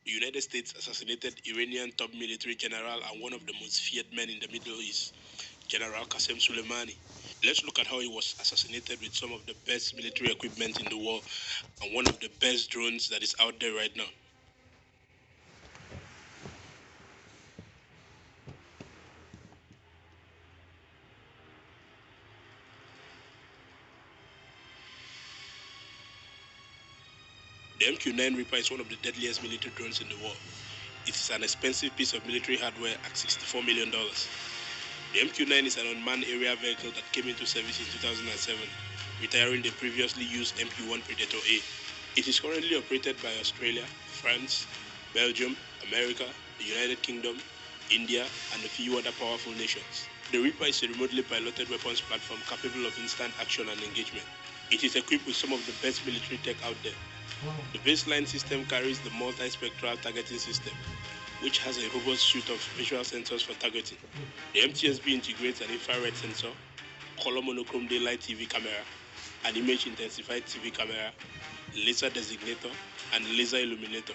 The United States assassinated Iranian top military general and one of the most feared men in the Middle East, General Qasem Soleimani. Let's look at how he was assassinated with some of the best military equipment in the world and one of the best drones that is out there right now. The MQ-9 Reaper is one of the deadliest military drones in the world. It is an expensive piece of military hardware at $64 million. The MQ-9 is an unmanned aerial vehicle that came into service in 2007, retiring the previously used MQ-1 Predator A. It is currently operated by Australia, France, Belgium, America, the United Kingdom, India, and a few other powerful nations. The Reaper is a remotely piloted weapons platform capable of instant action and engagement. It is equipped with some of the best military tech out there. The baseline system carries the multi-spectral targeting system, which has a robust suite of visual sensors for targeting. The MTSB integrates an infrared sensor, color monochrome daylight TV camera, an image intensified TV camera, laser designator, and laser illuminator.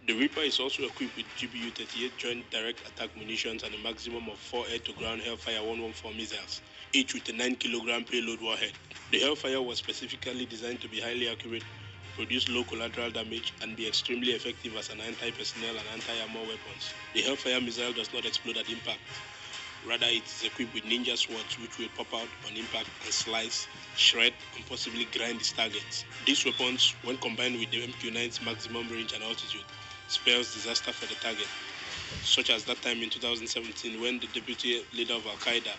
The Reaper is also equipped with GBU-38 Joint Direct Attack munitions and a maximum of 4 air-to-ground Hellfire 114 missiles, each with a 9 kg payload warhead. The Hellfire was specifically designed to be highly accurate, produce low collateral damage, and be extremely effective as an anti-personnel and anti-armor weapons. The Hellfire missile does not explode at impact. Rather, it is equipped with ninja swords which will pop out on impact and slice, shred, and possibly grind its targets. These weapons, when combined with the MQ-9's maximum range and altitude, spells disaster for the target, such as that time in 2017 when the deputy leader of Al-Qaeda,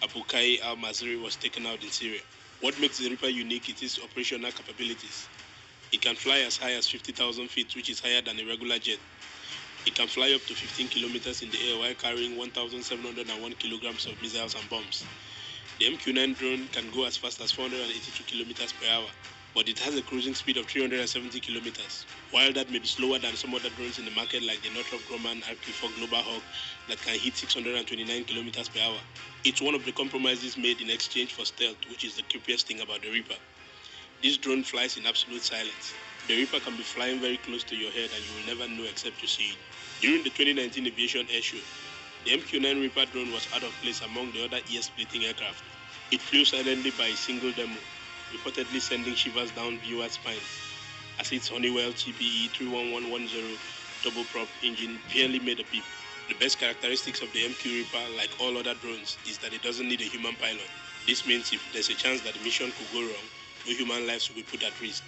Abu Qais al-Mazri, was taken out in Syria. What makes the Reaper unique is its operational capabilities. It can fly as high as 50,000 feet, which is higher than a regular jet. It can fly up to 15 kilometers in the air while carrying 1,701 kilograms of missiles and bombs. The MQ-9 drone can go as fast as 482 kilometers per hour, but it has a cruising speed of 370 kilometers. While that may be slower than some other drones in the market like the Northrop Grumman RQ-4 Global Hawk that can hit 629 kilometers per hour, it's one of the compromises made in exchange for stealth, which is the creepiest thing about the Reaper. This drone flies in absolute silence. The Reaper can be flying very close to your head and you will never know except you see it. During the 2019 Aviation Air Show, the MQ-9 Reaper drone was out of place among the other ear-splitting aircraft. It flew silently by a single demo, reportedly sending shivers down viewers' spines, as its Honeywell TPE 31110 turboprop engine barely made a beep. The best characteristics of the MQ Reaper, like all other drones, is that it doesn't need a human pilot. This means if there's a chance that the mission could go wrong, no human lives will be put at risk.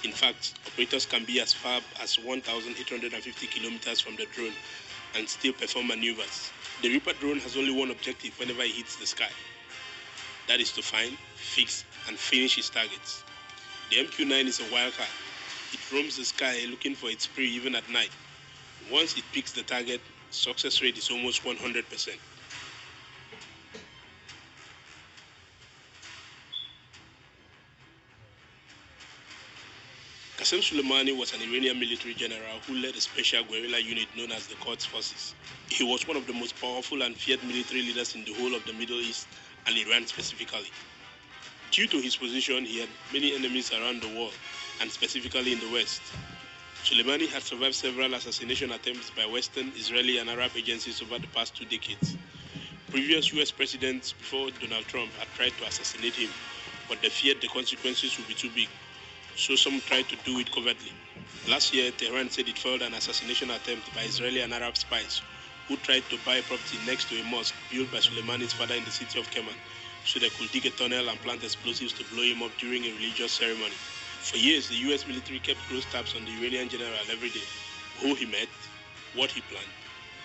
In fact, operators can be as far as 1,850 kilometers from the drone and still perform maneuvers. The Reaper drone has only one objective whenever it hits the sky. That is to find, fix, and finish its targets. The MQ-9 is a wildcard. It roams the sky looking for its prey even at night. Once it picks the target, success rate is almost 100%. Qasem Soleimani was an Iranian military general who led a special guerrilla unit known as the Quds forces. He was one of the most powerful and feared military leaders in the whole of the Middle East and Iran specifically. Due to his position, he had many enemies around the world, and specifically in the West. Soleimani had survived several assassination attempts by Western, Israeli, and Arab agencies over the past 2 decades. Previous US presidents before Donald Trump had tried to assassinate him, but they feared the consequences would be too big, so some tried to do it covertly. Last year, Tehran said it failed an assassination attempt by Israeli and Arab spies who tried to buy property next to a mosque built by Soleimani's father in the city of Kerman, so they could dig a tunnel and plant explosives to blow him up during a religious ceremony. For years, the US military kept close tabs on the Iranian general every day, who he met, what he planned,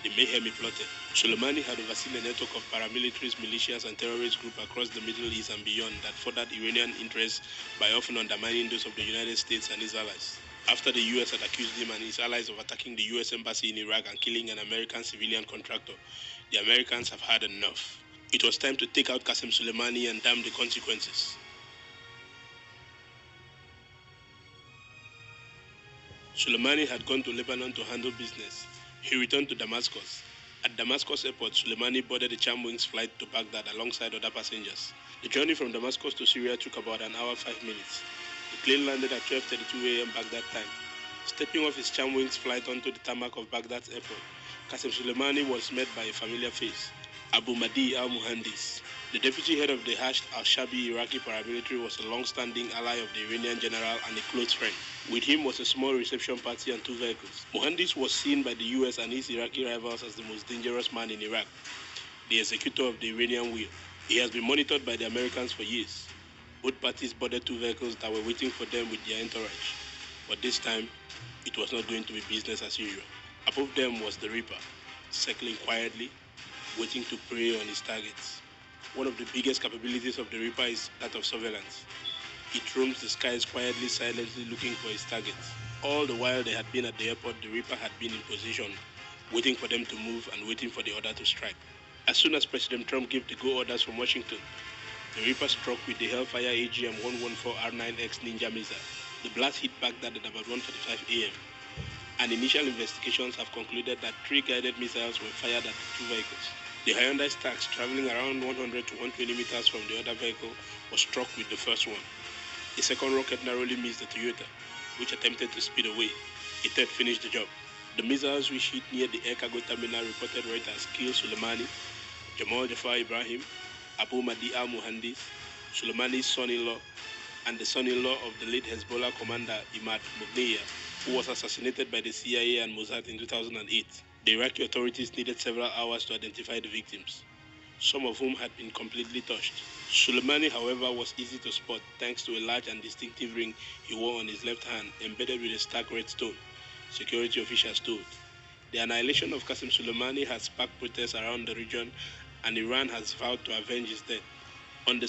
the mayhem he plotted. Soleimani had overseen a network of paramilitaries, militias, and terrorist groups across the Middle East and beyond that furthered Iranian interests by often undermining those of the United States and its allies. After the US had accused him and his allies of attacking the US embassy in Iraq and killing an American civilian contractor, the Americans have had enough. It was time to take out Qasem Soleimani and damn the consequences. Soleimani had gone to Lebanon to handle business. He returned to Damascus. At Damascus airport, Soleimani boarded a Charmwings flight to Baghdad alongside other passengers. The journey from Damascus to Syria took about an hour 5 minutes. The plane landed at 12:32 a.m. Baghdad time. Stepping off his charm-wings flight onto the tarmac of Baghdad's airport, Qasem Soleimani was met by a familiar face, Abu Mahdi al-Muhandis. The deputy head of the hashed al-Shabi Iraqi paramilitary was a long-standing ally of the Iranian general and a close friend. With him was a small reception party and 2 vehicles. Muhandis was seen by the US and his Iraqi rivals as the most dangerous man in Iraq, the executor of the Iranian will. He has been monitored by the Americans for years. Both parties boarded 2 vehicles that were waiting for them with their entourage. But this time, it was not going to be business as usual. Above them was the Reaper, circling quietly, waiting to prey on his targets. One of the biggest capabilities of the Reaper is that of surveillance. It roams the skies quietly, silently looking for his targets. All the while they had been at the airport, the Reaper had been in position, waiting for them to move and waiting for the order to strike. As soon as President Trump gave the go orders from Washington, the Reaper struck with the Hellfire AGM-114R9X Ninja missile. The blast hit Baghdad at about 1:45 a.m. and initial investigations have concluded that 3 guided missiles were fired at the 2 vehicles. The Hyundai Stax, traveling around 100 to 120 meters from the other vehicle, was struck with the first one. A second rocket narrowly missed the Toyota, which attempted to speed away. A third finished the job. The missiles which hit near the air cargo terminal reported Reuters killed Soleimani, Jamal Jafar Ibrahim, Abu Mahdi al-Muhandis, Soleimani's son-in-law, and the son-in-law of the late Hezbollah commander Imad Mughniya, who was assassinated by the CIA and Mossad in 2008. The Iraqi authorities needed several hours to identify the victims, some of whom had been completely touched. Soleimani, however, was easy to spot thanks to a large and distinctive ring he wore on his left hand, embedded with a stark red stone, security officials told. The annihilation of Qasem Soleimani has sparked protests around the region, and Iran has vowed to avenge his death.